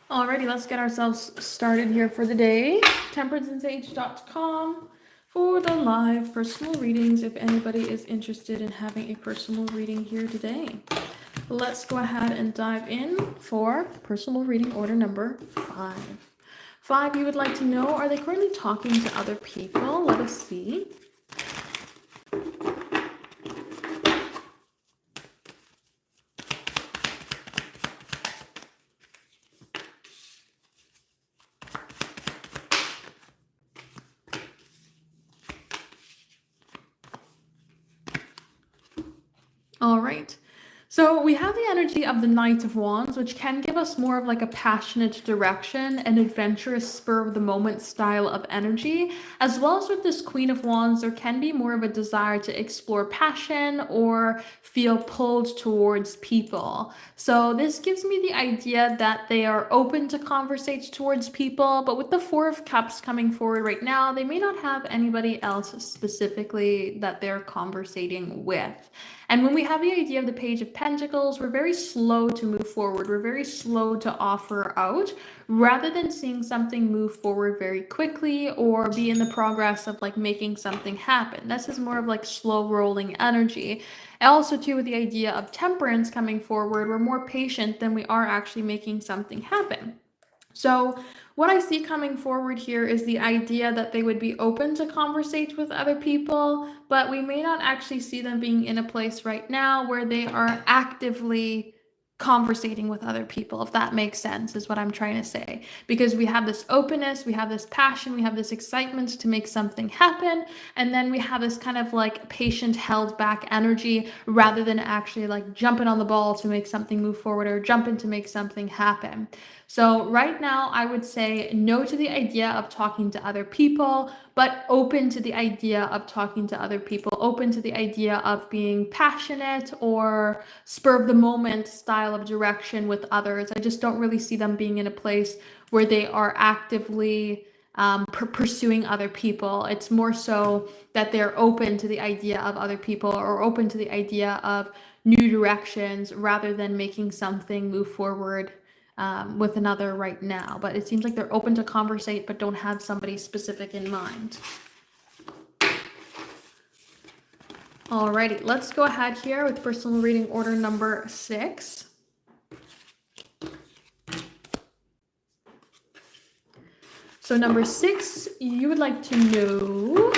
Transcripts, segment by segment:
Alrighty, let's get ourselves started here for the day. TemperanceandSage.com for the live personal readings if anybody is interested in having a personal reading here today. Let's go ahead and dive in for personal reading order number 5. 5, you would like to know, are they currently talking to other people? Let us see. All right. So we have the energy of the Knight of Wands, which can give us more of like a passionate direction, an adventurous spur of the moment style of energy, as well as with this Queen of Wands, there can be more of a desire to explore passion or feel pulled towards people. So this gives me the idea that they are open to conversate towards people, but with the Four of Cups coming forward right now, they may not have anybody else specifically that they're conversating with. And when we have the idea of the Page of Pentacles, we're very slow to move forward. We're very slow to offer out rather than seeing something move forward very quickly or be in the progress of like making something happen. This is more of like slow rolling energy. And also too with the idea of Temperance coming forward, we're more patient than we are actually making something happen. So what I see coming forward here is the idea that they would be open to conversate with other people, but we may not actually see them being in a place right now where they are actively conversating with other people, if that makes sense, is what I'm trying to say. Because we have this openness, we have this passion, we have this excitement to make something happen, and then we have this kind of like patient held back energy rather than actually like jumping on the ball to make something move forward or jumping to make something happen. So right now I would say no to the idea of talking to other people, but open to the idea of talking to other people, open to the idea of being passionate or spur of the moment style of direction with others. I just don't really see them being in a place where they are actively pursuing other people. It's more so that they're open to the idea of other people or open to the idea of new directions rather than making something move forward with another right now. But it seems like they're open to conversate but don't have somebody specific in mind. Alrighty, let's go ahead here with personal reading order number 6. So number 6, you would like to know,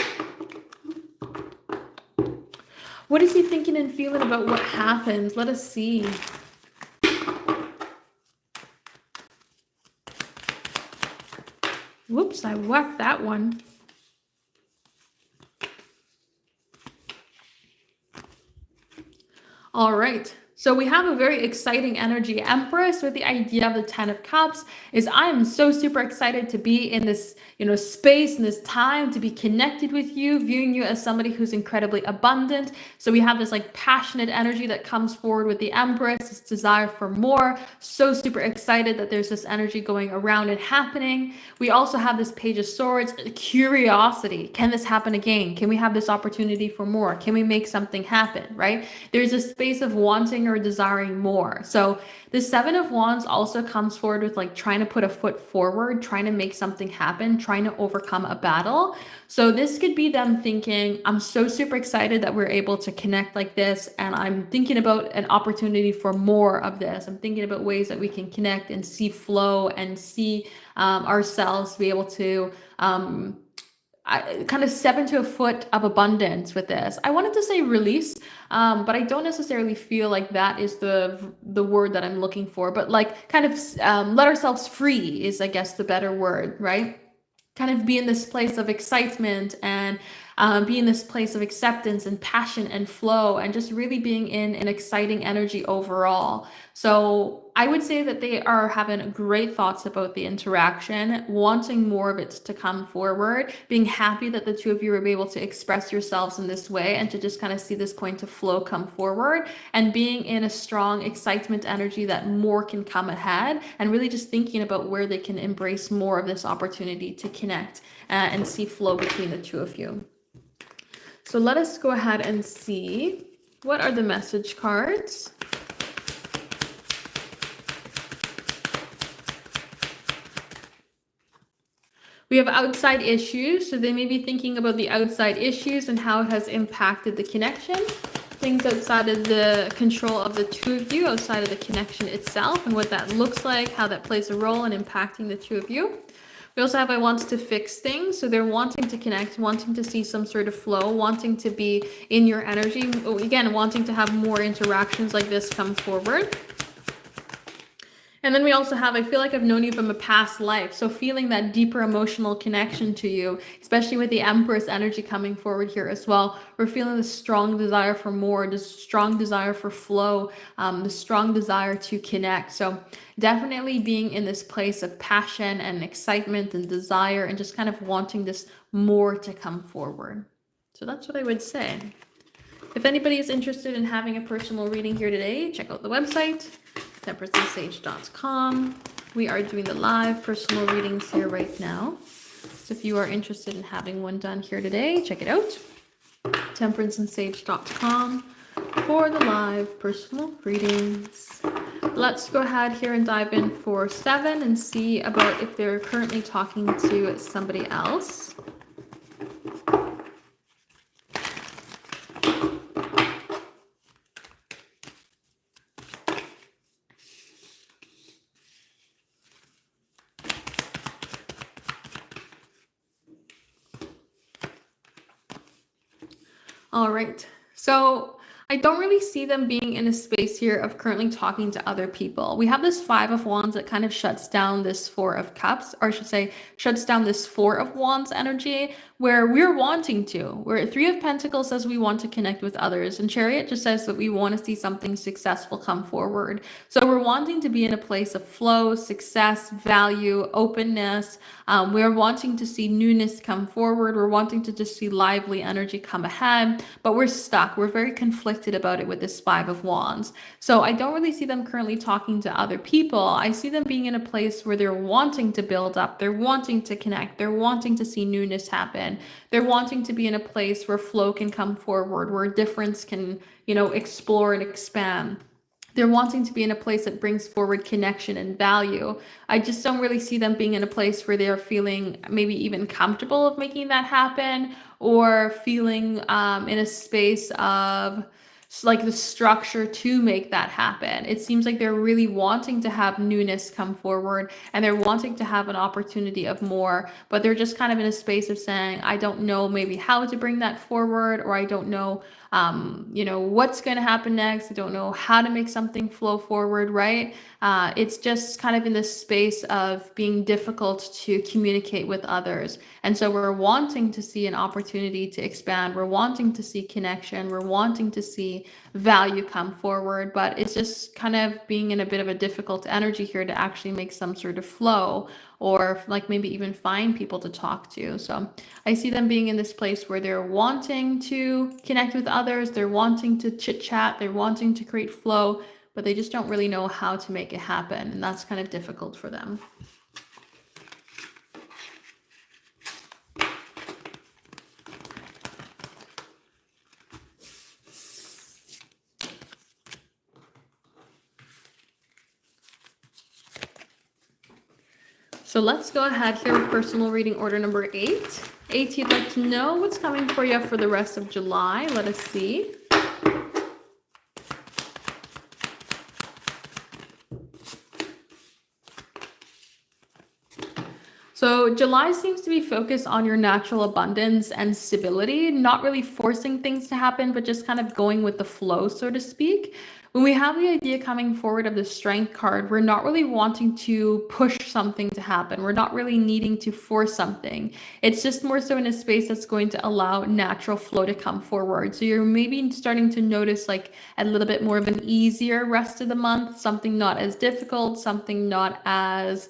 what is he thinking and feeling about what happens? Let us see. Whoops, I whacked that one. All right. So we have a very exciting energy. Empress with the idea of the 10 of Cups is I am so super excited to be in this, space and this time to be connected with you, viewing you as somebody who's incredibly abundant. So we have this like passionate energy that comes forward with the Empress, this desire for more. So super excited that there's this energy going around and happening. We also have this Page of Swords, curiosity. Can this happen again? Can we have this opportunity for more? Can we make something happen, right? There's a space of wanting or desiring more. So the Seven of Wands also comes forward with like trying to put a foot forward, trying to make something happen, trying to overcome a battle. So this could be them thinking, I'm so super excited that we're able to connect like this, and I'm thinking about an opportunity for more of this. I'm thinking about ways that we can connect and see flow and see ourselves be able to kind of step into a foot of abundance with this. I wanted to say release, but I don't necessarily feel like that is the word that I'm looking for. But like kind of let ourselves free is, I guess, the better word, right? Kind of be in this place of excitement and be in this place of acceptance and passion and flow and just really being in an exciting energy overall. So I would say that they are having great thoughts about the interaction, wanting more of it to come forward, being happy that the two of you are able to express yourselves in this way and to just kind of see this point of flow come forward, and being in a strong excitement energy that more can come ahead, and really just thinking about where they can embrace more of this opportunity to connect and see flow between the two of you. So let us go ahead and see what are the message cards. We have outside issues, so they may be thinking about the outside issues and how it has impacted the connection. Things outside of the control of the two of you, outside of the connection itself, and what that looks like, how that plays a role in impacting the two of you. We also have I want to fix things, so they're wanting to connect, wanting to see some sort of flow, wanting to be in your energy, again, wanting to have more interactions like this come forward. And then we also have, I feel like I've known you from a past life. So feeling that deeper emotional connection to you, especially with the Empress energy coming forward here as well. We're feeling this strong desire for more, this strong desire for flow, the strong desire to connect. So definitely being in this place of passion and excitement and desire and just kind of wanting this more to come forward. So that's what I would say. If anybody is interested in having a personal reading here today, check out the website, temperanceandsage.com. We are doing the live personal readings here right now. So if you are interested in having one done here today, check it out, temperanceandsage.com for the live personal readings. Let's go ahead here and dive in for 7 and see about if they're currently talking to somebody else. All right, so I don't really see them being in a space here of currently talking to other people. We have this 5 of Wands that kind of shuts down this 4 of Cups, or I should say, shuts down this 4 of Wands energy, where we're wanting to. Where 3 of Pentacles says we want to connect with others, and Chariot just says that we want to see something successful come forward. So we're wanting to be in a place of flow, success, value, openness. We're wanting to see newness come forward. We're wanting to just see lively energy come ahead, but we're stuck. We're very conflicted about it with this 5 of Wands. So I don't really see them currently talking to other people. I see them being in a place where they're wanting to build up. They're wanting to connect. They're wanting to see newness happen. They're wanting to be in a place where flow can come forward, where difference can, explore and expand. They're wanting to be in a place that brings forward connection and value. I just don't really see them being in a place where they're feeling maybe even comfortable of making that happen, or feeling in a space of like the structure to make that happen. It seems like they're really wanting to have newness come forward, and they're wanting to have an opportunity of more, but they're just kind of in a space of saying, I don't know maybe how to bring that forward, or I don't know what's going to happen next. I don't know how to make something flow forward, right? It's just kind of in this space of being difficult to communicate with others. And so we're wanting to see an opportunity to expand. We're wanting to see connection. We're wanting to see value come forward, but it's just kind of being in a bit of a difficult energy here to actually make some sort of flow, or like maybe even find people to talk to. So I see them being in this place where they're wanting to connect with others, they're wanting to chit chat, they're wanting to create flow, but they just don't really know how to make it happen. And that's kind of difficult for them. So let's go ahead here with personal reading order number 8. 8, you'd like to know what's coming for you for the rest of July. Let us see. So July seems to be focused on your natural abundance and stability, not really forcing things to happen, but just kind of going with the flow, so to speak. When we have the idea coming forward of the Strength card, we're not really wanting to push something to happen. We're not really needing to force something. It's just more so in a space that's going to allow natural flow to come forward. So you're maybe starting to notice like a little bit more of an easier rest of the month, something not as difficult, something not as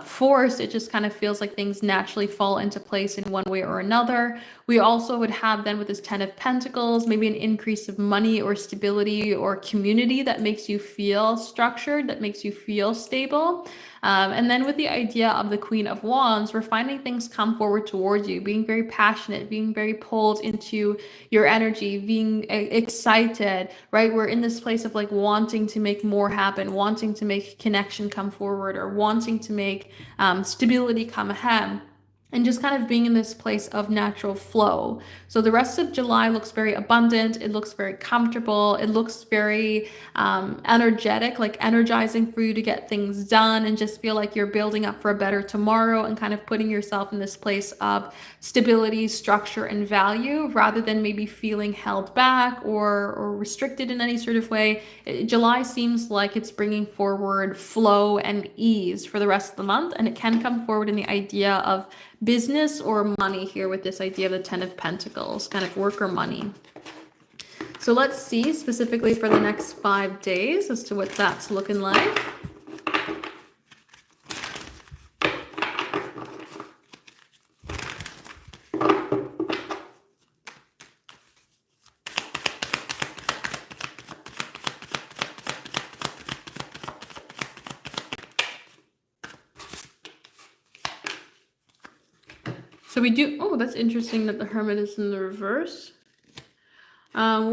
forced. It just kind of feels like things naturally fall into place in one way or another. We also would have then with this 10 of Pentacles, maybe an increase of money or stability or community that makes you feel structured, that makes you feel stable. And then with the idea of the Queen of Wands, we're finding things come forward towards you, being very passionate, being very pulled into your energy, being excited, right? We're in this place of like wanting to make more happen, wanting to make connection come forward, or wanting to make stability come ahead. and just kind of being in this place of natural flow. So the rest of July looks very abundant. It looks very comfortable. It looks very energetic, like energizing for you to get things done and just feel like you're building up for a better tomorrow and kind of putting yourself in this place of stability, structure, and value rather than maybe feeling held back or restricted in any sort of way. July seems like it's bringing forward flow and ease for the rest of the month, and it can come forward in the idea of business or money here with this idea of the Ten of Pentacles, kind of work or money. So let's see specifically for the next 5 days as to what that's looking like. So we do, oh, that's interesting that the Hermit is in the reverse.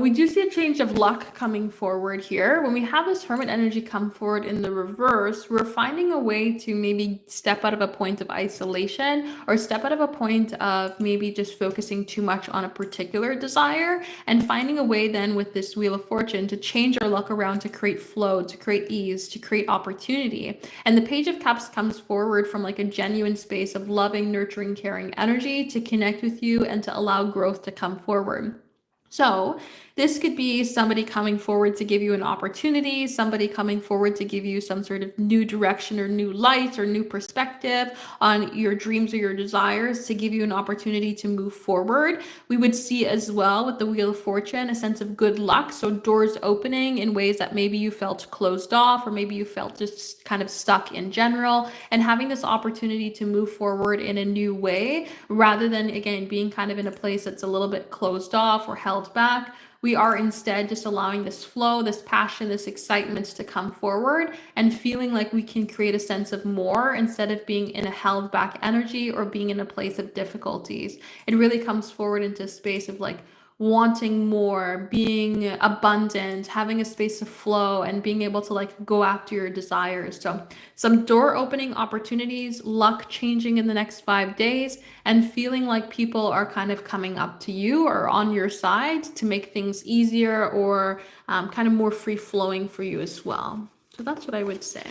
We do see a change of luck coming forward here. When we have this Hermit energy come forward in the reverse, we're finding a way to maybe step out of a point of isolation or step out of a point of maybe just focusing too much on a particular desire and finding a way then with this Wheel of Fortune to change our luck around to create flow, to create ease, to create opportunity. And the Page of Cups comes forward from like a genuine space of loving, nurturing, caring energy to connect with you and to allow growth to come forward. So this could be somebody coming forward to give you an opportunity, somebody coming forward to give you some sort of new direction or new light or new perspective on your dreams or your desires to give you an opportunity to move forward. We would see as well with the Wheel of Fortune a sense of good luck. So doors opening in ways that maybe you felt closed off or maybe you felt just kind of stuck in general, and having this opportunity to move forward in a new way rather than, again, being kind of in a place that's a little bit closed off or held back. We are instead just allowing this flow, this passion, this excitement to come forward and feeling like we can create a sense of more instead of being in a held back energy or being in a place of difficulties. It really comes forward into a space of like wanting more, being abundant, having a space of flow, and being able to like go after your desires. So some door opening opportunities, luck changing in the next 5 days, and feeling like people are kind of coming up to you or on your side to make things easier or kind of more free flowing for you as well. So that's what I would say.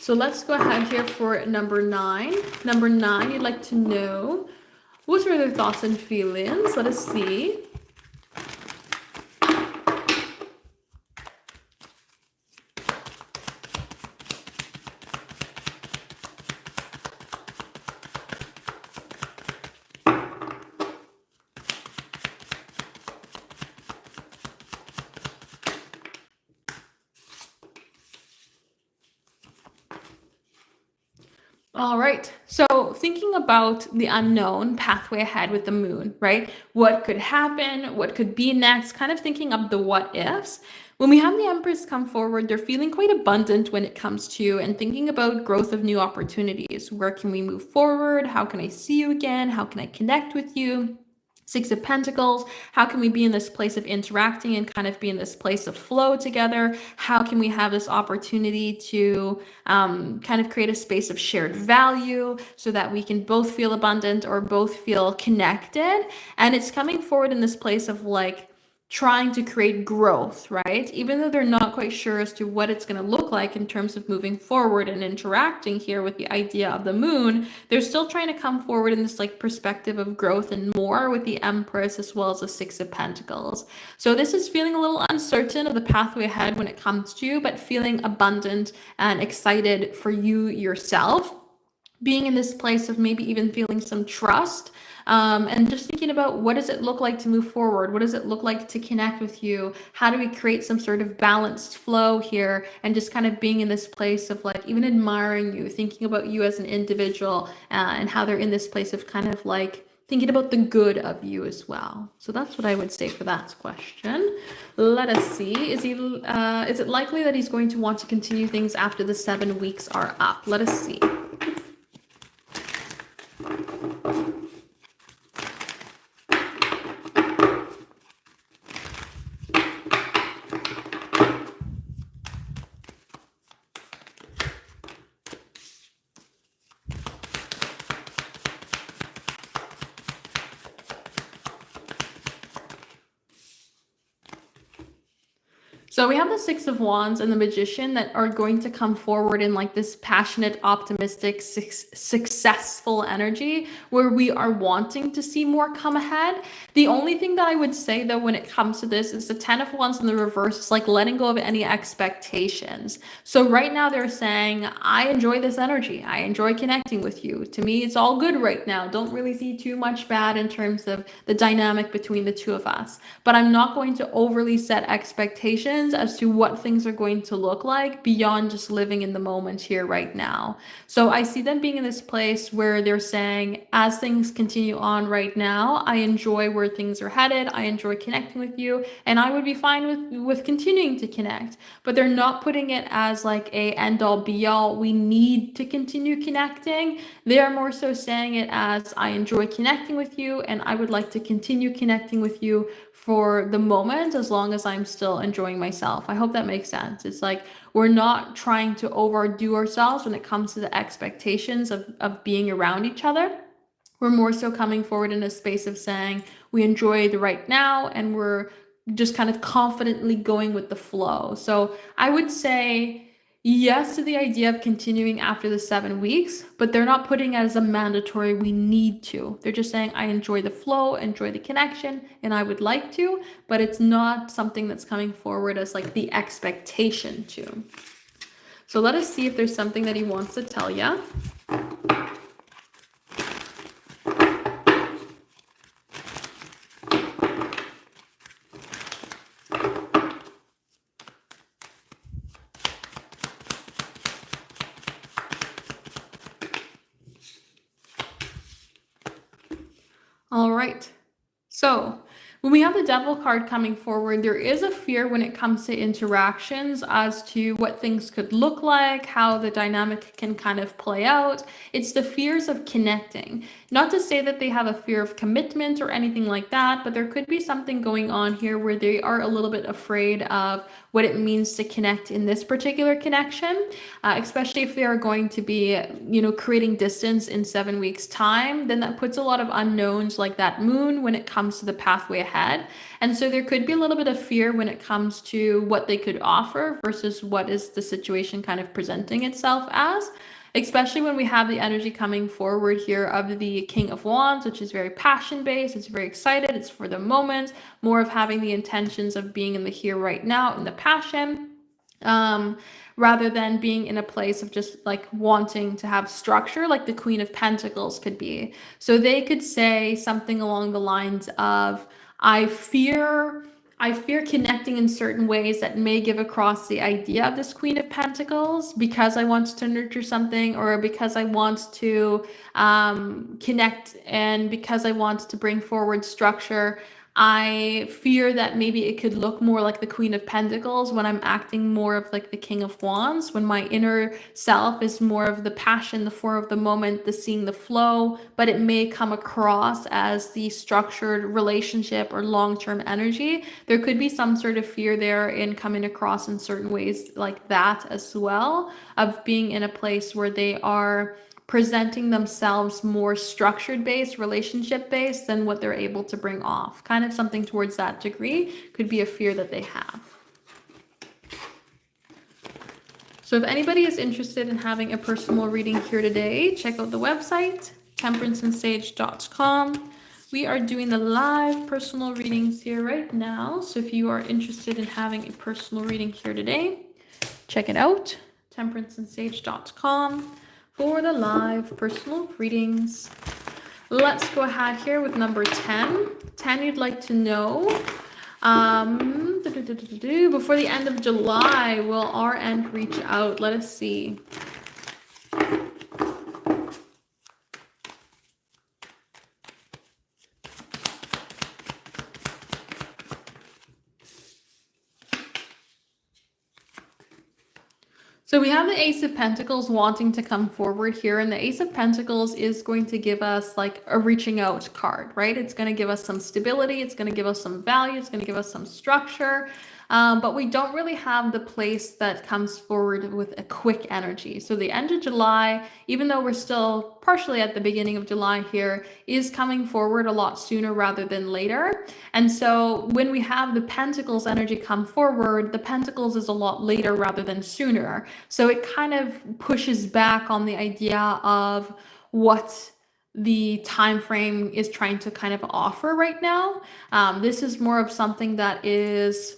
So let's go ahead here for number 9. Number 9, you'd like to know, what are their thoughts and feelings? Let us see. All right. So thinking about the unknown pathway ahead with the moon, right? What could happen? What could be next? Kind of thinking of the what ifs. When we have the Empress come forward, they're feeling quite abundant when it comes to and thinking about growth of new opportunities. Where can we move forward? How can I see you again? How can I connect with you? Six of Pentacles, how can we be in this place of interacting and kind of be in this place of flow together? How can we have this opportunity to kind of create a space of shared value so that we can both feel abundant or both feel connected? And it's coming forward in this place of like, trying to create growth, right? Even though they're not quite sure as to what it's going to look like in terms of moving forward and interacting here with the idea of the moon, they're still trying to come forward in this like perspective of growth and more with the Empress as well as the Six of Pentacles. So this is feeling a little uncertain of the pathway ahead when it comes to you, but feeling abundant and excited for you yourself. Being in this place of maybe even feeling some trust and just thinking about what does it look like to move forward? What does it look like to connect with you? How do we create some sort of balanced flow here? And just kind of being in this place of like even admiring you, thinking about you as an individual and how they're in this place of kind of like thinking about the good of you as well. So that's what I would say for that question. Let us see. Is it likely that he's going to want to continue things after the 7 weeks are up? Let us see. So we have the Six of Wands and the Magician that are going to come forward in like this passionate, optimistic, successful energy where we are wanting to see more come ahead. The only thing that I would say though when it comes to this is the Ten of Wands in the reverse is like letting go of any expectations. So right now they're saying, I enjoy this energy. I enjoy connecting with you. To me, it's all good right now. Don't really see too much bad in terms of the dynamic between the two of us. But I'm not going to overly set expectations as to what things are going to look like beyond just living in the moment here right now. So I see them being in this place where they're saying, as things continue on right now, I enjoy where things are headed. I enjoy connecting with you, and I would be fine with continuing to connect. But they're not putting it as like a end all be all. We need to continue connecting. They are more so saying it as I enjoy connecting with you, and I would like to continue connecting with you for the moment as long as I'm still enjoying myself. I hope that makes sense. It's like we're not trying to overdo ourselves when it comes to the expectations of being around each other. We're more so coming forward in a space of saying we enjoy the right now and we're just kind of confidently going with the flow. So I would say yes to the idea of continuing after the 7 weeks, but they're not putting it as a mandatory we need to. They're just saying I enjoy the flow, enjoy the connection, and I would like to, but it's not something that's coming forward as like the expectation to. So let us see if there's something that he wants to tell you. All right. So when we have the Devil card coming forward, there is a fear when it comes to interactions as to what things could look like, how the dynamic can kind of play out. It's the fears of connecting. Not to say that they have a fear of commitment or anything like that, but there could be something going on here where they are a little bit afraid of what it means to connect in this particular connection, especially if they are going to be, creating distance in 7 weeks' time. Then that puts a lot of unknowns like that moon when it comes to the pathway ahead. And so there could be a little bit of fear when it comes to what they could offer versus what is the situation kind of presenting itself as. Especially when we have the energy coming forward here of the King of Wands, which is very passion-based, it's very excited, it's for the moment, more of having the intentions of being in the here right now, in the passion, rather than being in a place of just like wanting to have structure, like the Queen of Pentacles could be. So they could say something along the lines of, I fear connecting in certain ways that may give across the idea of this Queen of Pentacles because I want to nurture something, or because I want to connect, and because I want to bring forward structure. I fear that maybe it could look more like the Queen of Pentacles when I'm acting more of like the King of Wands, when my inner self is more of the passion, the four of the moment, the seeing the flow, but it may come across as the structured relationship or long-term energy. There could be some sort of fear there in coming across in certain ways like that as well, of being in a place where they are presenting themselves more structured based, relationship based than what they're able to bring off. Kind of something towards that degree could be a fear that they have. So if anybody is interested in having a personal reading here today, check out the website, temperanceandsage.com. We are doing the live personal readings here right now. So if you are interested in having a personal reading here today, check it out, temperanceandsage.com. for the live personal readings. Let's go ahead here with number 10. 10, you'd like to know, before the end of July, will our end reach out? Let us see. So we have the Ace of Pentacles wanting to come forward here, and the Ace of Pentacles is going to give us like a reaching out card, right? It's going to give us some stability. It's going to give us some value. It's going to give us some structure. but we don't really have the place that comes forward with a quick energy. So the end of July, even though we're still partially at the beginning of July here, is coming forward a lot sooner rather than later. And so when we have the Pentacles energy come forward, the Pentacles is a lot later rather than sooner. So it kind of pushes back on the idea of what the time frame is trying to kind of offer right now. This is more of something that is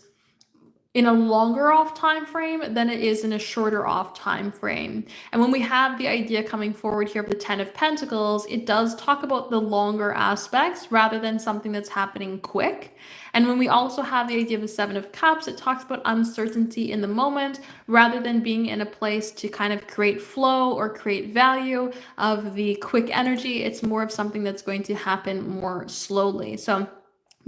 in a longer off time frame than it is in a shorter off time frame. And when we have the idea coming forward here of the 10 of Pentacles, it does talk about the longer aspects rather than something that's happening quick. And when we also have the idea of the 7 of Cups, it talks about uncertainty in the moment rather than being in a place to kind of create flow or create value of the quick energy. It's more of something that's going to happen more slowly. So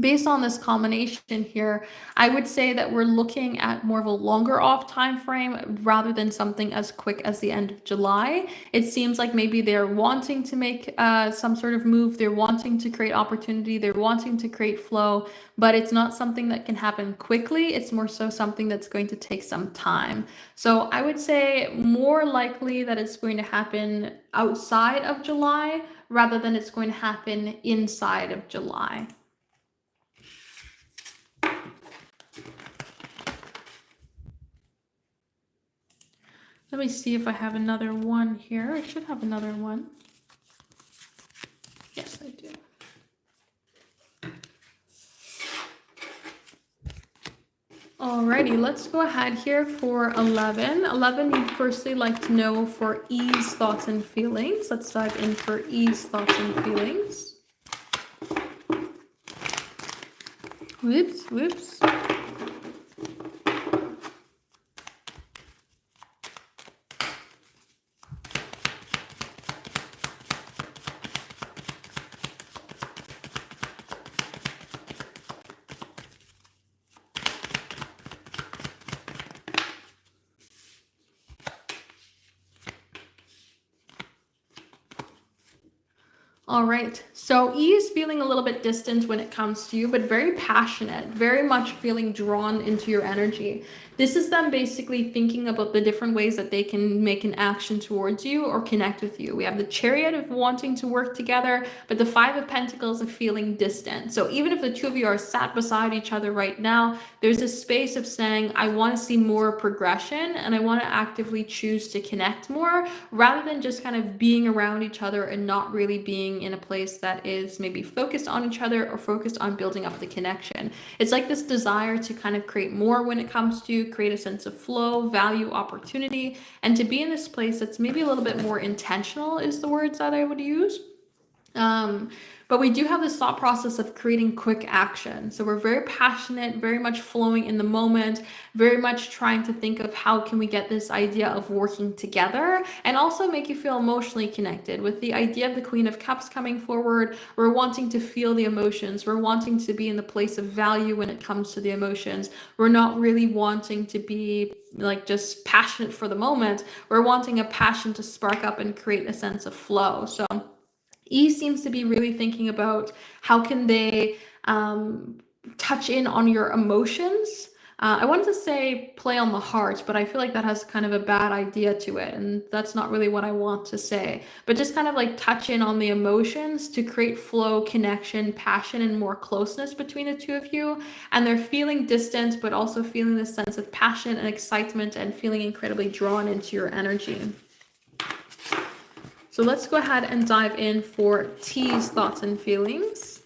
based on this combination here, I would say that we're looking at more of a longer off time frame rather than something as quick as the end of July. It seems like maybe they're wanting to make some sort of move, they're wanting to create opportunity, they're wanting to create flow, but it's not something that can happen quickly. It's more so something that's going to take some time. So I would say more likely that it's going to happen outside of July rather than it's going to happen inside of July. Let me see if I have another one here. I should have another one. Yes, I do. Alrighty, let's go ahead here for 11. 11, you'd firstly like to know for ease, thoughts, and feelings. Let's dive in for ease, thoughts, and feelings. Whoops. All right, so E is feeling a little bit distant when it comes to you, but very passionate, very much feeling drawn into your energy. This is them basically thinking about the different ways that they can make an action towards you or connect with you. We have the Chariot of wanting to work together, but the 5 of Pentacles of feeling distant. So even if the two of you are sat beside each other right now, there's a space of saying, I want to see more progression and I want to actively choose to connect more rather than just kind of being around each other and not really being in a place that is maybe focused on each other or focused on building up the connection. It's like this desire to kind of create more when it comes to create a sense of flow, value, opportunity, and to be in this place that's maybe a little bit more intentional is the words that I would use. But we do have this thought process of creating quick action. So we're very passionate, very much flowing in the moment, very much trying to think of how can we get this idea of working together and also make you feel emotionally connected. With the idea of the Queen of Cups coming forward, we're wanting to feel the emotions. We're wanting to be in the place of value when it comes to the emotions. We're not really wanting to be like just passionate for the moment. We're wanting a passion to spark up and create a sense of flow. So E seems to be really thinking about how can they touch in on your emotions. I wanted to say play on the heart, but I feel like that has kind of a bad idea to it, and that's not really what I want to say. But just kind of like touch in on the emotions to create flow, connection, passion, and more closeness between the two of you. And they're feeling distant, but also feeling this sense of passion and excitement and feeling incredibly drawn into your energy. So let's go ahead and dive in for T's thoughts and feelings.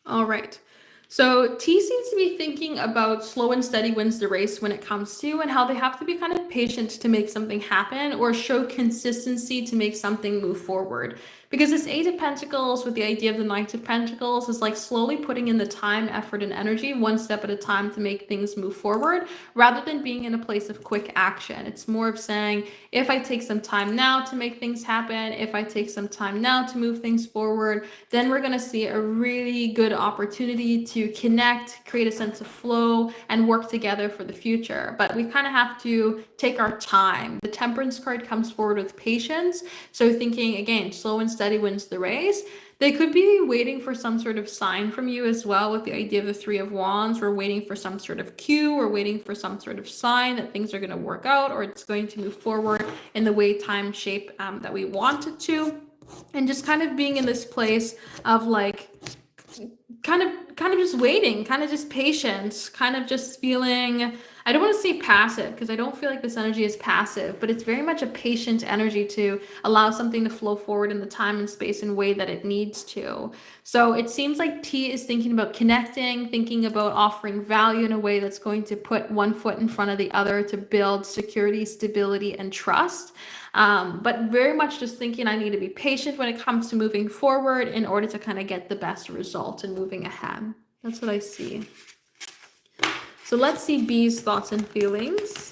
All right. So T seems to be thinking about slow and steady wins the race when it comes to and how they have to be kind of patient to make something happen or show consistency to make something move forward. Because this Eight of Pentacles with the idea of the Knight of Pentacles is like slowly putting in the time, effort, and energy one step at a time to make things move forward rather than being in a place of quick action. It's more of saying, if I take some time now to make things happen, if I take some time now to move things forward, then we're going to see a really good opportunity to connect, create a sense of flow, and work together for the future. But we kind of have to take our time. The Temperance card comes forward with patience. So thinking, again, slow and steady wins the race. They could be waiting for some sort of sign from you as well with the idea of the Three of Wands. We're waiting for some sort of cue or waiting for some sort of sign that things are going to work out or it's going to move forward in the way, time, shape that we want it to. And just kind of being in this place of like kind of just waiting, kind of just patience, kind of just feeling, I don't want to say passive because I don't feel like this energy is passive, but it's very much a patient energy to allow something to flow forward in the time and space and way that it needs to. So it seems like T is thinking about connecting, thinking about offering value in a way that's going to put one foot in front of the other to build security, stability, and trust. But very much just thinking I need to be patient when it comes to moving forward in order to kind of get the best result and moving ahead. That's what I see. So let's see B's thoughts and feelings.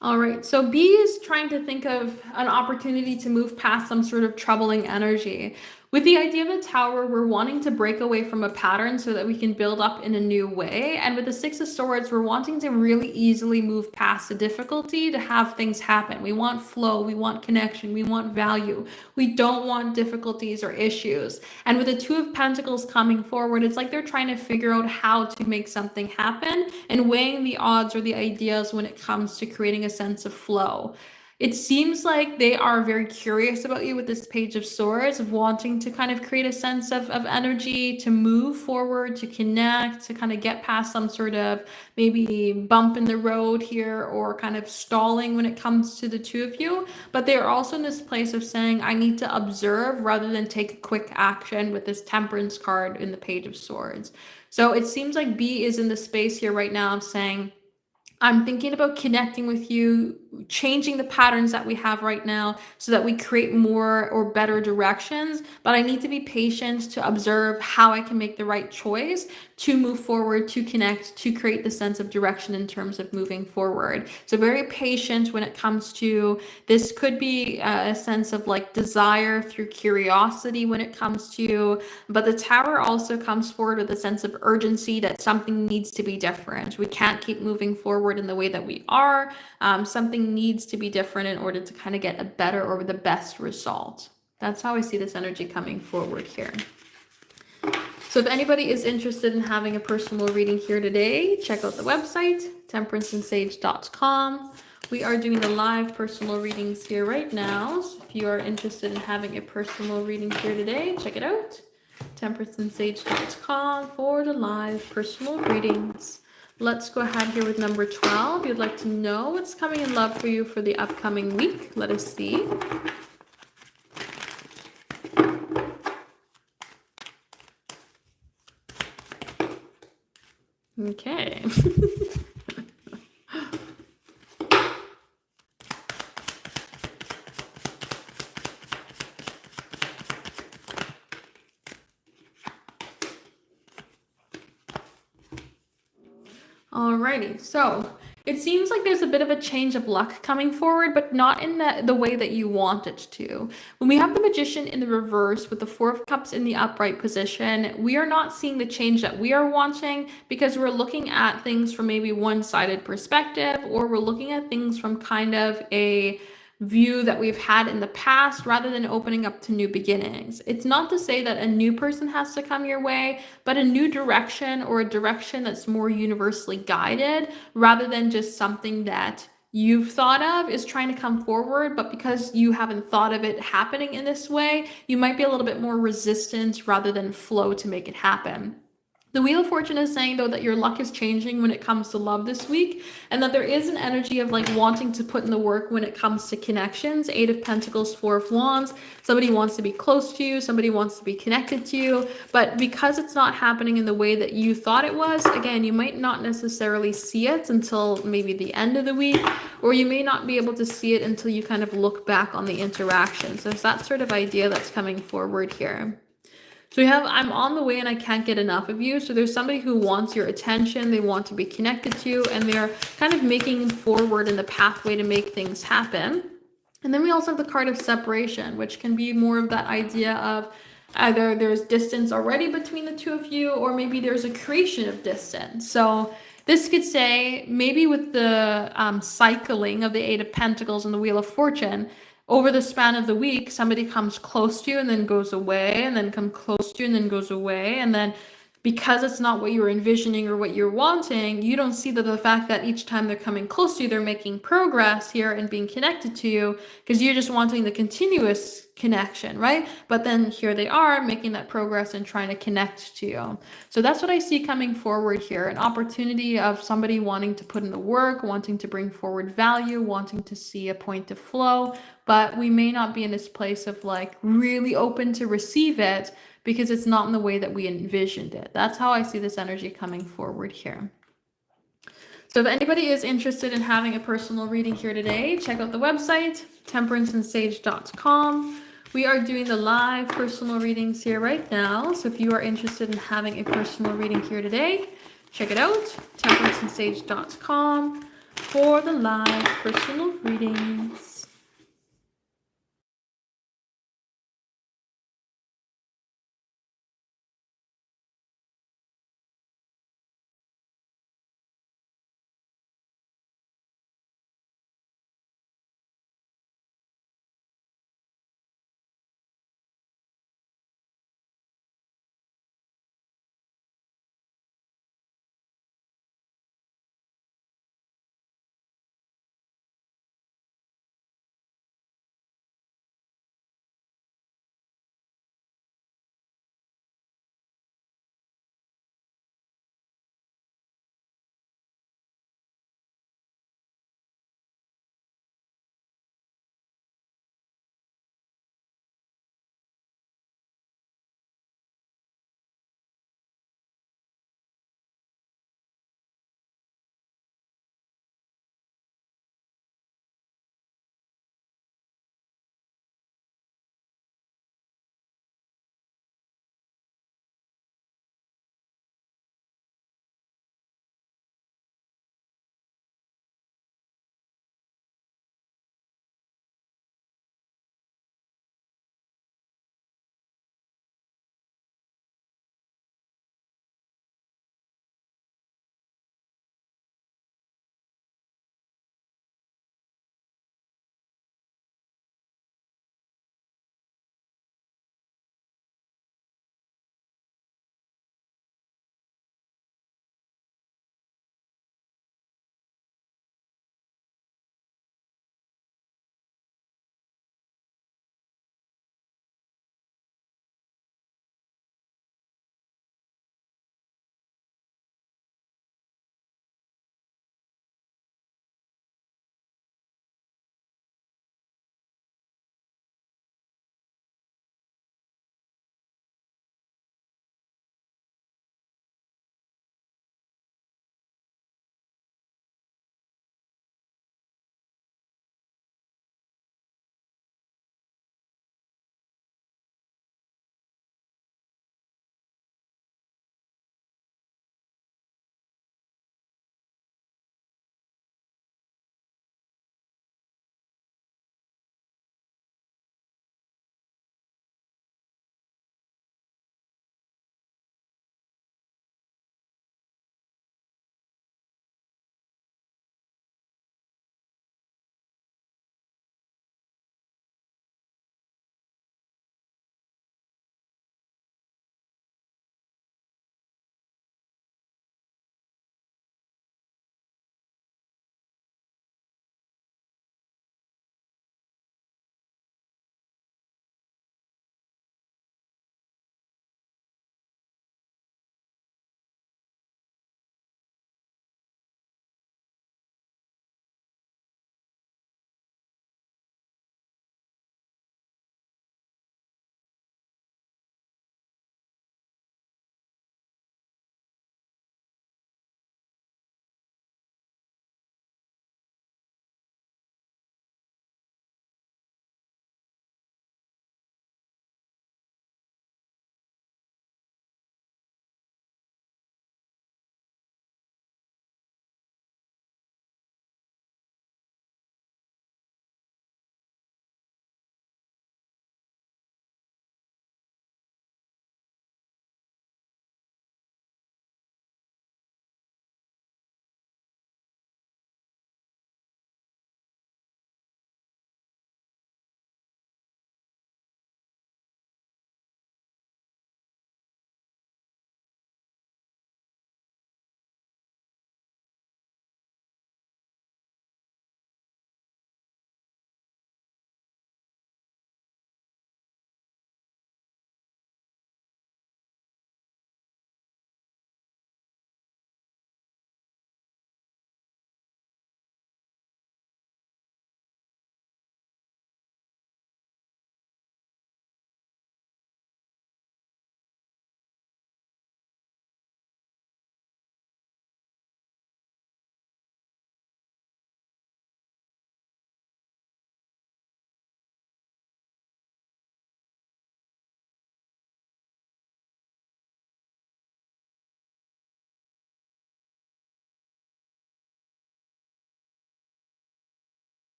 All right, so B is trying to think of an opportunity to move past some sort of troubling energy. With the idea of the Tower, we're wanting to break away from a pattern so that we can build up in a new way. And with the Six of Swords, we're wanting to really easily move past the difficulty to have things happen. We want flow, we want connection, we want value. We don't want difficulties or issues. And with the Two of Pentacles coming forward, it's like they're trying to figure out how to make something happen and weighing the odds or the ideas when it comes to creating a sense of flow. It seems like they are very curious about you with this Page of Swords, of wanting to kind of create a sense of energy, to move forward, to connect, to kind of get past some sort of maybe bump in the road here or kind of stalling when it comes to the two of you. But they're also in this place of saying, I need to observe rather than take quick action with this Temperance card in the Page of Swords. So it seems like B is in the space here right now of saying, I'm thinking about connecting with you, changing the patterns that we have right now so that we create more or better directions. But I need to be patient to observe how I can make the right choice to move forward, to connect, to create the sense of direction in terms of moving forward. So very patient when it comes to this. Could be a sense of like desire through curiosity when it comes to, but the Tower also comes forward with a sense of urgency that something needs to be different. We can't keep moving forward in the way that we are. Something needs to be different in order to kind of get a better or the best result. That's how I see this energy coming forward here. So if anybody is interested in having a personal reading here today, check out the website, temperanceandsage.com. We are doing the live personal readings here right now. So if you are interested in having a personal reading here today, check it out, temperanceandsage.com for the live personal readings. Let's go ahead here with number 12. You'd like to know what's coming in love for you for the upcoming week. Let us see. Okay. Alrighty, so it seems like there's a bit of a change of luck coming forward, but not in the way that you want it to. When we have the Magician in the reverse with the Four of Cups in the upright position, we are not seeing the change that we are wanting because we're looking at things from maybe one-sided perspective, or we're looking at things from kind of a view that we've had in the past rather than opening up to new beginnings. It's not to say that a new person has to come your way, but a new direction or a direction that's more universally guided rather than just something that you've thought of is trying to come forward, but because you haven't thought of it happening in this way, you might be a little bit more resistant rather than flow to make it happen. The Wheel of Fortune is saying, though, that your luck is changing when it comes to love this week, and that there is an energy of like wanting to put in the work when it comes to connections. Eight of Pentacles, Four of Wands. Somebody wants to be close to you, somebody wants to be connected to you, but because it's not happening in the way that you thought it was, again, you might not necessarily see it until maybe the end of the week, or you may not be able to see it until you kind of look back on the interaction. So it's that sort of idea that's coming forward here. So we have, I'm on the way and I can't get enough of you. So there's somebody who wants your attention, they want to be connected to you, and they're kind of making forward in the pathway to make things happen. And then we also have the card of separation, which can be more of that idea of either there's distance already between the two of you, or maybe there's a creation of distance. So this could say, maybe with the cycling of the Eight of Pentacles and the Wheel of Fortune, over the span of the week, somebody comes close to you and then goes away, and then come close to you and then goes away. And then because it's not what you were envisioning or what you're wanting, you don't see the fact that each time they're coming close to you, they're making progress here and being connected to you, because you're just wanting the continuous connection, right? But then here they are making that progress and trying to connect to you. So that's what I see coming forward here, an opportunity of somebody wanting to put in the work, wanting to bring forward value, wanting to see a point of flow, but we may not be in this place of like really open to receive it because it's not in the way that we envisioned it. That's how I see this energy coming forward here. So if anybody is interested in having a personal reading here today, check out the website, temperanceandsage.com. We are doing the live personal readings here right now. So if you are interested in having a personal reading here today, check it out, temperanceandsage.com for the live personal readings.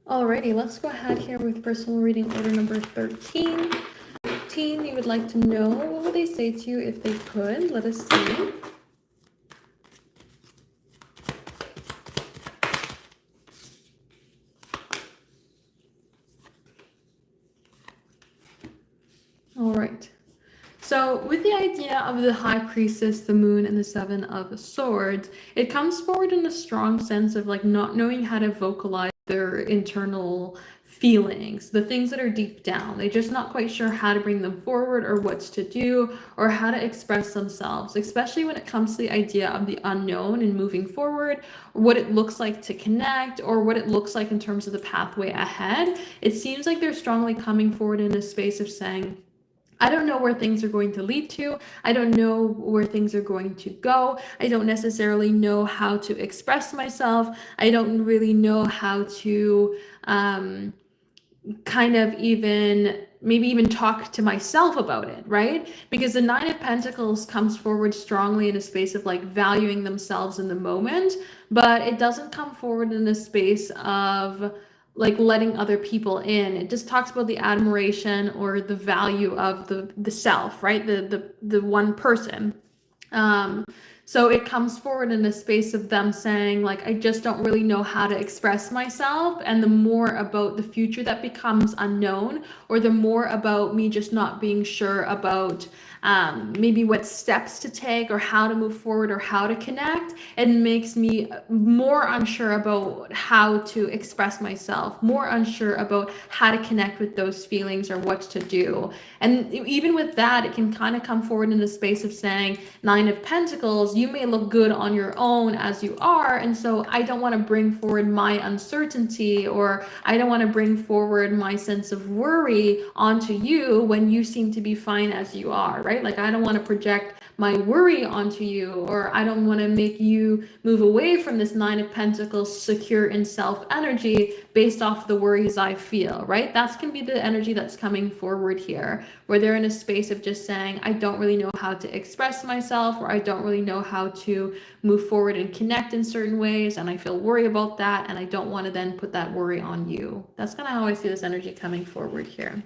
Alrighty, let's go ahead here with personal reading order number 13. 13, you would like to know, what would they say to you if they could? Let us see. All right. So, with the idea of the High Priestess, the Moon, and the Seven of Swords, it comes forward in a strong sense of like not knowing how to vocalize their internal feelings, the things that are deep down. They're just not quite sure how to bring them forward or what to do or how to express themselves, especially when it comes to the idea of the unknown and moving forward, or what it looks like to connect, or what it looks like in terms of the pathway ahead. It seems like they're strongly coming forward in a space of saying, I don't know where things are going to lead to. I don't know where things are going to go. I don't necessarily know how to express myself. I don't really know how to kind of even maybe even talk to myself about it, right? Because the Nine of Pentacles comes forward strongly in a space of like valuing themselves in the moment, but it doesn't come forward in a space of like letting other people in. It just talks about the admiration or the value of the self, right? The one person. Um, so it comes forward in a space of them saying, like, I just don't really know how to express myself. And the more about the future that becomes unknown, or the more about me just not being sure about maybe what steps to take or how to move forward or how to connect, it makes me more unsure about how to express myself, more unsure about how to connect with those feelings or what to do. And even with that, it can kind of come forward in the space of saying, Nine of Pentacles, you may look good on your own as you are. And so I don't want to bring forward my uncertainty, or I don't want to bring forward my sense of worry onto you when you seem to be fine as you are, right? Like I don't want to project my worry onto you, or I don't want to make you move away from this Nine of Pentacles secure in self energy based off the worries I feel, right? That's can be the energy that's coming forward here, where they're in a space of just saying, I don't really know how to express myself, or I don't really know how to move forward and connect in certain ways, and I feel worried about that, and I don't want to then put that worry on you. That's kind of how I see this energy coming forward here.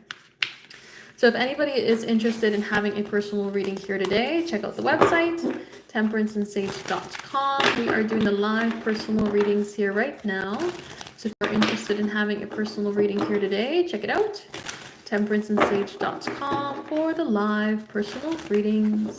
So if anybody is interested in having a personal reading here today, check out the website, temperanceandsage.com. We are doing the live personal readings here right now. So if you're interested in having a personal reading here today, check it out, temperanceandsage.com, for the live personal readings.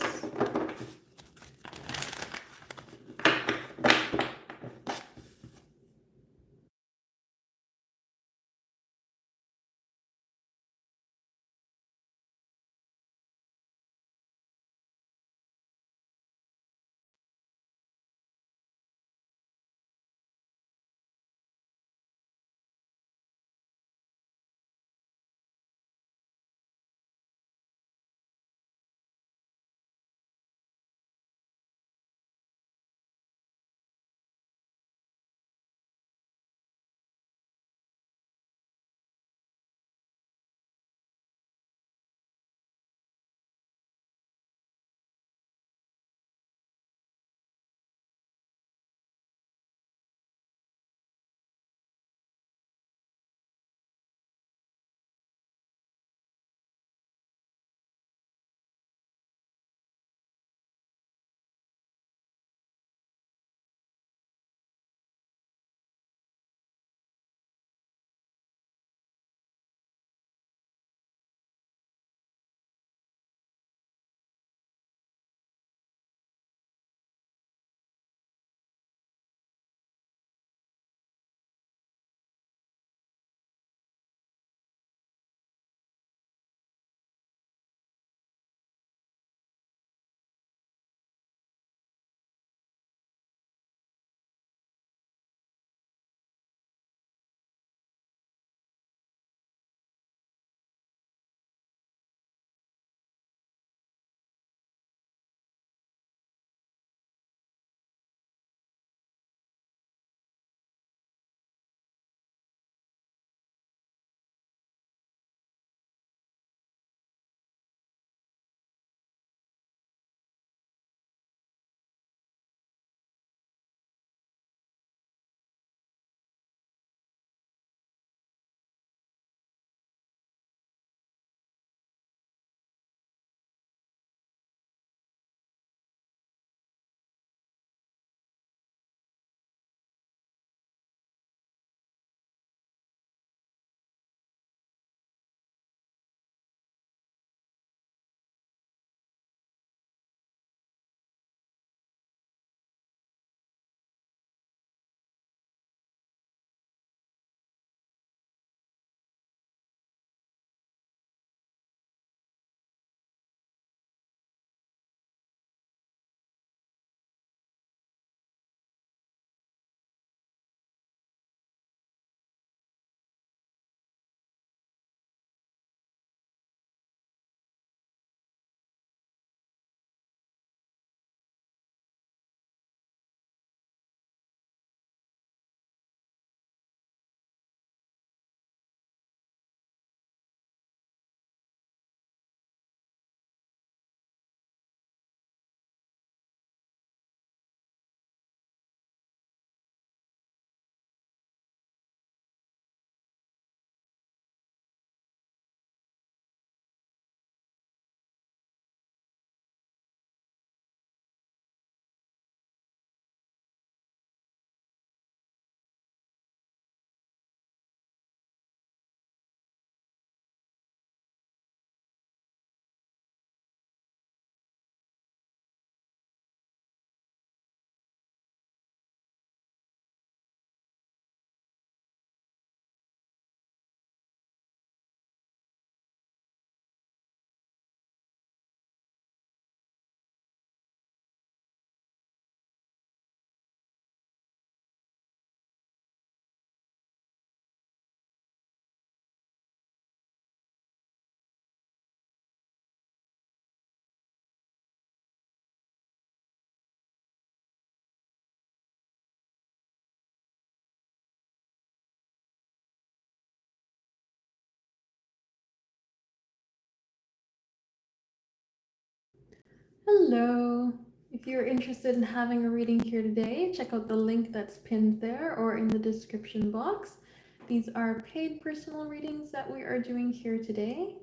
Hello. If you're interested in having a reading here today, check out the link that's pinned there or in the description box. These are paid personal readings that we are doing here today.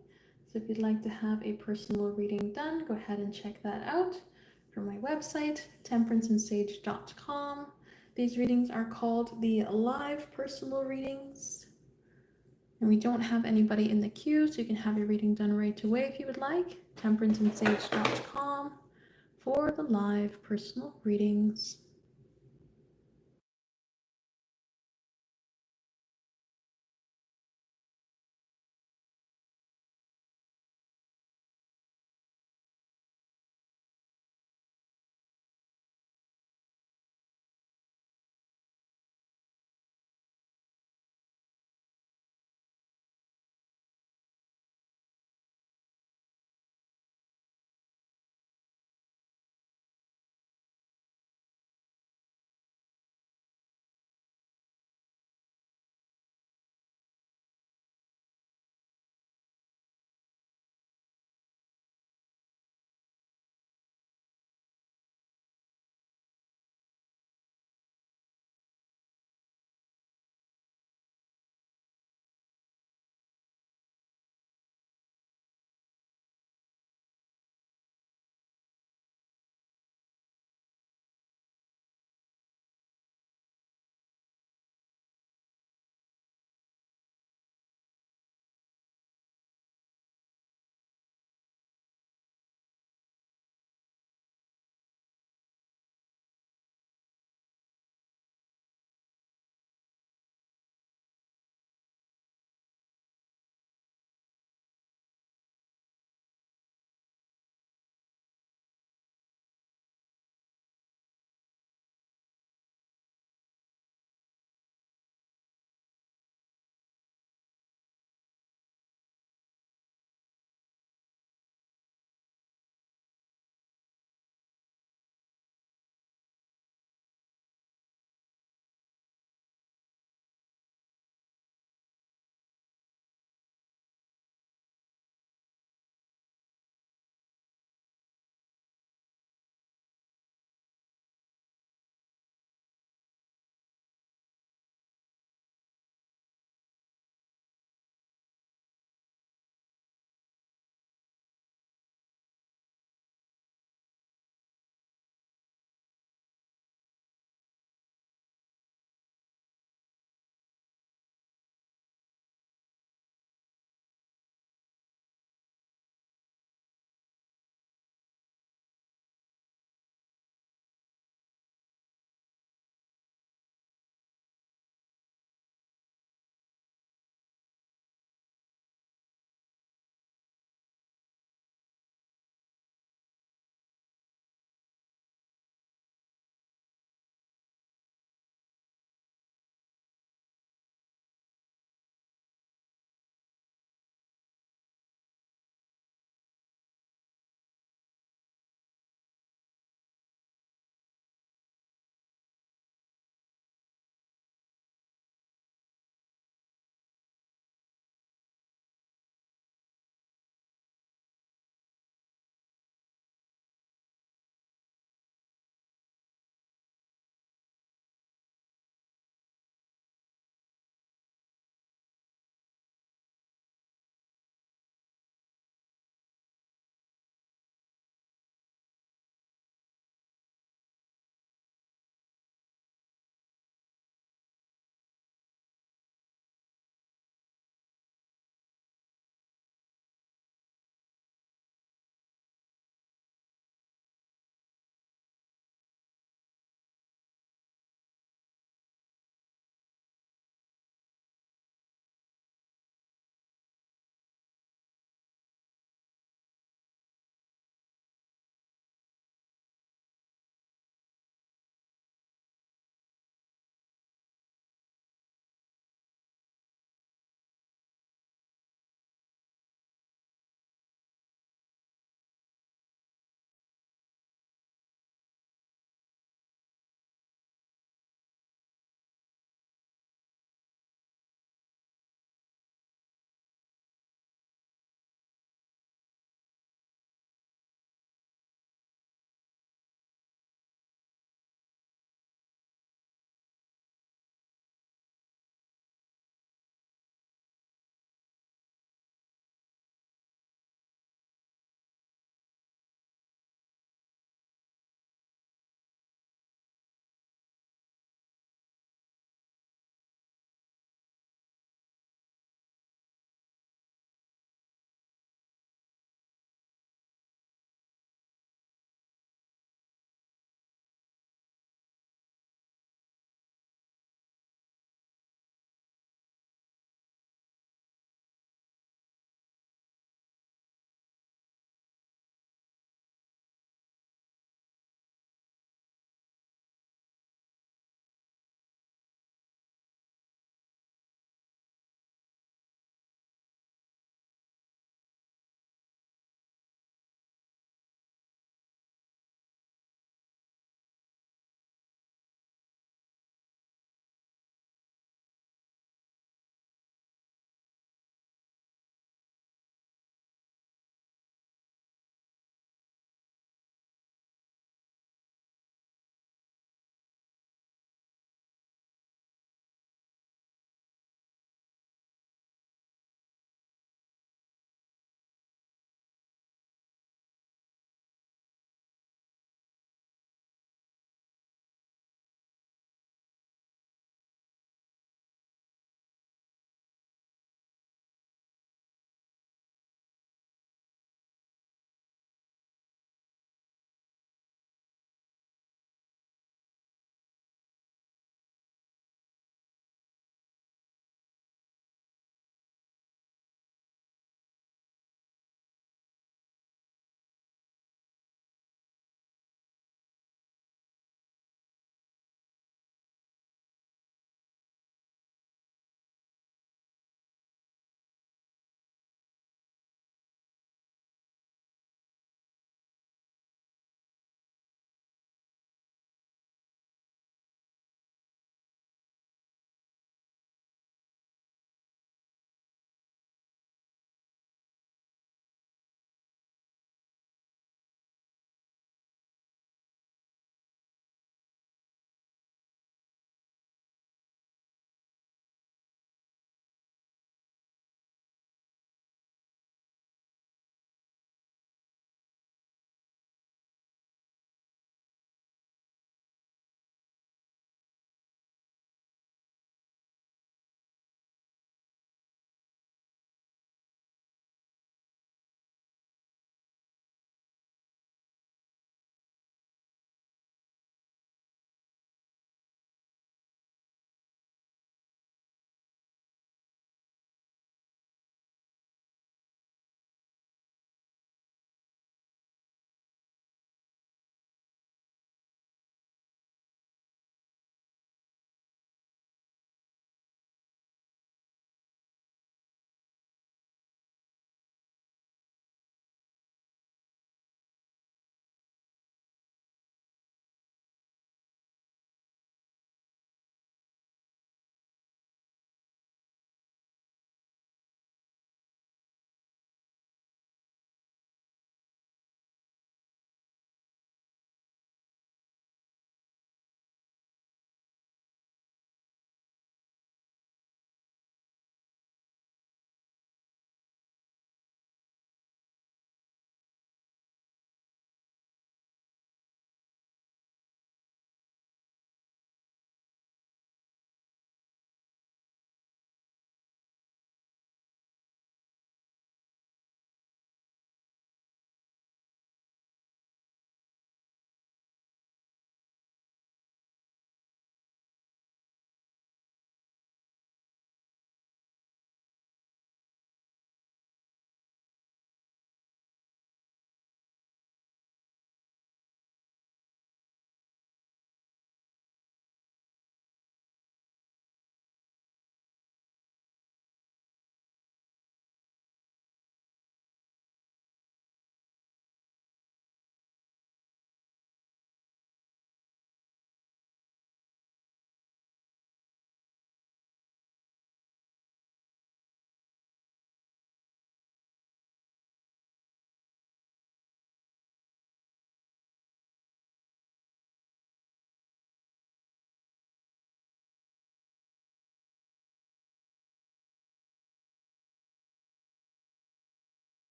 So if you'd like to have a personal reading done, go ahead and check that out from my website, temperanceandsage.com. These readings are called the live personal readings. And we don't have anybody in the queue, so you can have your reading done right away if you would like. Temperanceandsage.com for the live personal readings.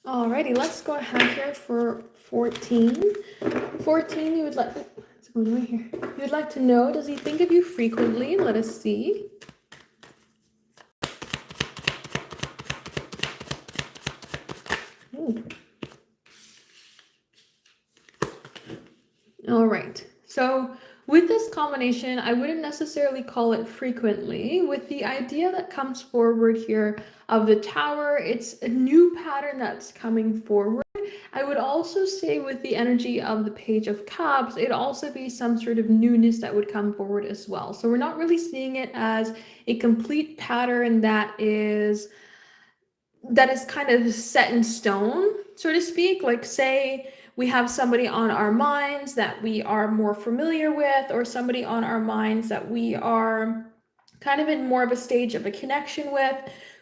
Alrighty, let's go ahead here for 14. 14, you would like, it's going right here. You would like to know, does he think of you frequently? Let us see. Ooh. All right, so with this combination, I wouldn't necessarily call it frequently. With the idea that comes forward here of the Tower, it's a new pattern that's coming forward. I would also say with the energy of the Page of Cups, it'd also be some sort of newness that would come forward as well. So we're not really seeing it as a complete pattern that is kind of set in stone, so to speak. Like, say we have somebody on our minds that we are more familiar with, or somebody on our minds that we are kind of in more of a stage of a connection with.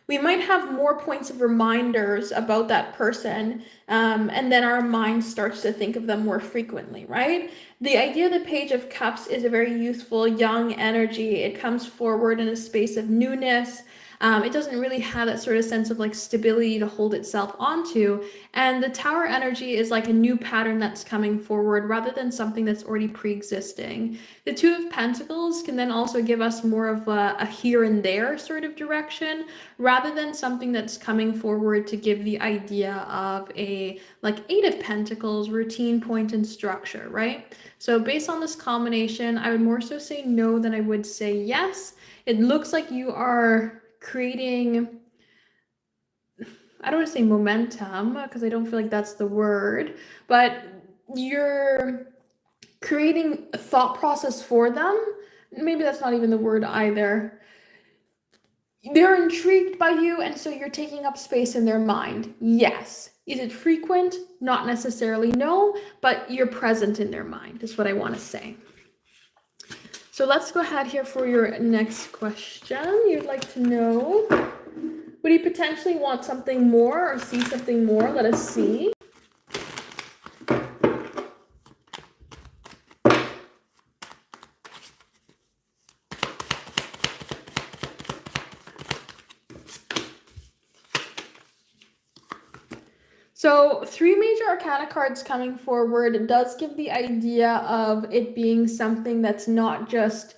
We might have more points of reminders about that person, and then our mind starts to think of them more frequently, right? The idea of the Page of Cups is a very youthful, young energy. It comes forward in a space of newness. It doesn't really have that sort of sense of like stability to hold itself onto. And the Tower energy is like a new pattern that's coming forward rather than something that's already pre-existing. The Two of Pentacles can then also give us more of a here and there sort of direction rather than something that's coming forward to give the idea of a like Eight of Pentacles, routine, point, and structure, right? So based on this combination, I would more so say no than I would say yes. It looks like you are creating, I don't want to say momentum because I don't feel like that's the word, but you're creating a thought process for them. Maybe that's not even the word either. They're intrigued by you, and so you're taking up space in their mind. Yes. Is it frequent? Not necessarily, no, but you're present in their mind, is what I want to say. So let's go ahead here for your next question. You'd like to know, would he potentially want something more or see something more? Let us see. So 3 major arcana cards coming forward does give the idea of it being something that's not just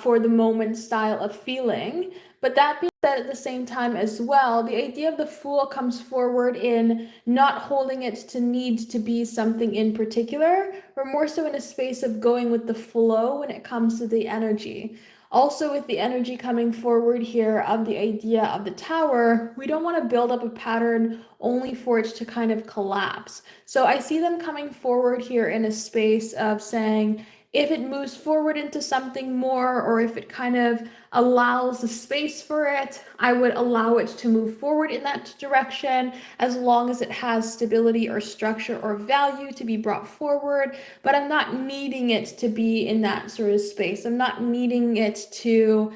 for the moment style of feeling. But that being said, at the same time as well, the idea of the Fool comes forward in not holding it to need to be something in particular, or more so in a space of going with the flow when it comes to the energy. Also, with the energy coming forward here of the idea of the Tower, we don't want to build up a pattern only for it to kind of collapse. So I see them coming forward here in a space of saying, if it moves forward into something more, or if it kind of allows the space for it, I would allow it to move forward in that direction as long as it has stability or structure or value to be brought forward. But I'm not needing it to be in that sort of space. I'm not needing it to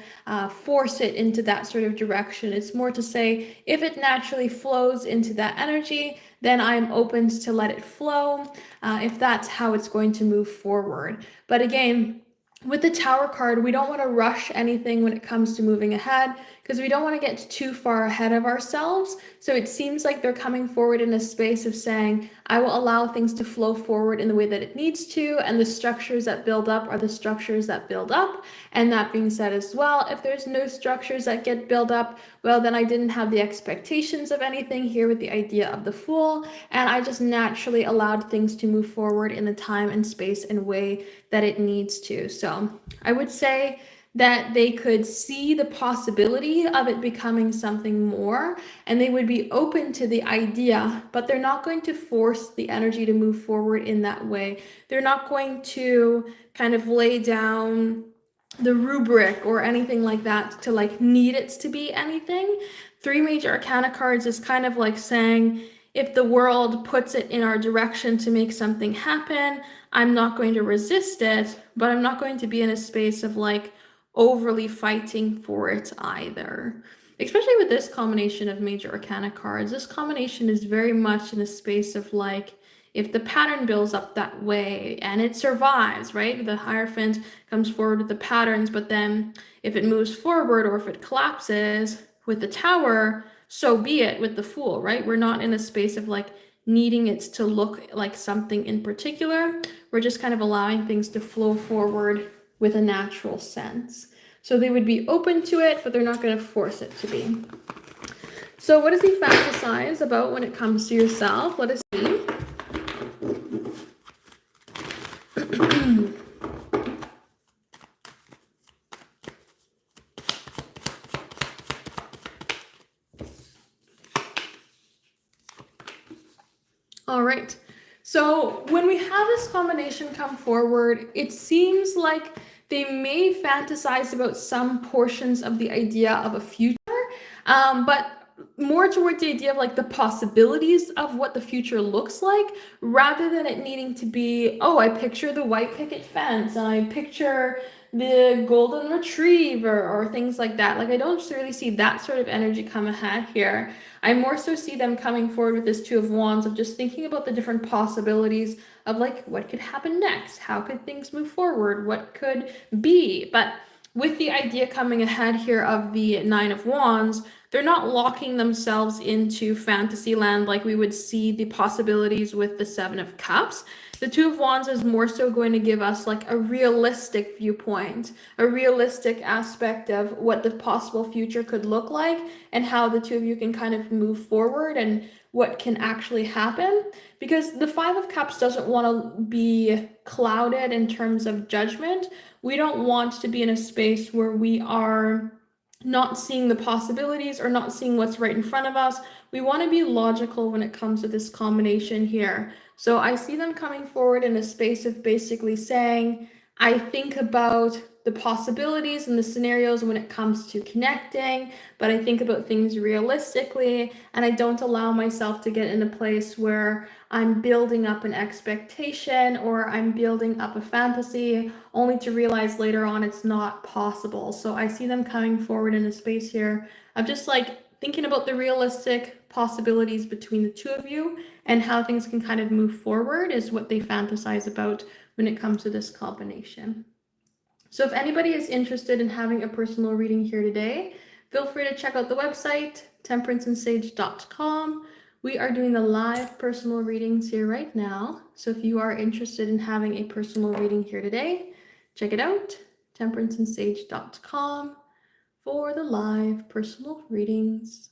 force it into that sort of direction. It's more to say, if it naturally flows into that energy, then I'm open to let it flow if that's how it's going to move forward. But again, with the Tower card, we don't want to rush anything when it comes to moving ahead because we don't want to get too far ahead of ourselves. So it seems like they're coming forward in a space of saying, I will allow things to flow forward in the way that it needs to, and the structures that build up are the structures that build up. And that being said as well, if there's no structures that get built up, well, then I didn't have the expectations of anything here with the idea of the Fool, and I just naturally allowed things to move forward in the time and space and way that it needs to. So I would say that they could see the possibility of it becoming something more, and they would be open to the idea, but they're not going to force the energy to move forward in that way. They're not going to kind of lay down the rubric or anything like that to like need it to be anything. 3 major arcana cards is kind of like saying, if the world puts it in our direction to make something happen, I'm not going to resist it, but I'm not going to be in a space of like overly fighting for it either. Especially with this combination of major arcana cards, this combination is very much in a space of like, if the pattern builds up that way and it survives, right? The Hierophant comes forward with the patterns, but then if it moves forward or if it collapses with the Tower, so be it with the Fool, right? We're not in a space of like needing it to look like something in particular. We're just kind of allowing things to flow forward with a natural sense. So they would be open to it, but they're not going to force it to be. So what does he fantasize about when it comes to yourself? Let us see. All right. So when we have this combination come forward, it seems like they may fantasize about some portions of the idea of a future, but more towards the idea of like the possibilities of what the future looks like, rather than it needing to be, oh, I picture the white picket fence and I picture the golden retriever or things like that. Like I don't really see that sort of energy come ahead here. I more so see them coming forward with this Two of Wands of just thinking about the different possibilities of like what could happen next, how could things move forward, what could be. But with the idea coming ahead here of the Nine of Wands, they're not locking themselves into fantasy land like we would see the possibilities with the Seven of Cups. The Two of Wands is more so going to give us like a realistic viewpoint, a realistic aspect of what the possible future could look like and how the two of you can kind of move forward and what can actually happen. Because the Five of Cups doesn't want to be clouded in terms of judgment. We don't want to be in a space where we are not seeing the possibilities or not seeing what's right in front of us. We want to be logical when it comes to this combination here. So I see them coming forward in a space of basically saying, I think about the possibilities and the scenarios when it comes to connecting, but I think about things realistically, and I don't allow myself to get in a place where I'm building up an expectation or I'm building up a fantasy only to realize later on it's not possible. So I see them coming forward in a space here of just like thinking about the realistic possibilities between the two of you and how things can kind of move forward is what they fantasize about when it comes to this combination. So if anybody is interested in having a personal reading here today, feel free to check out the website, temperanceandsage.com. We are doing the live personal readings here right now. So if you are interested in having a personal reading here today, check it out, temperanceandsage.com for the live personal readings.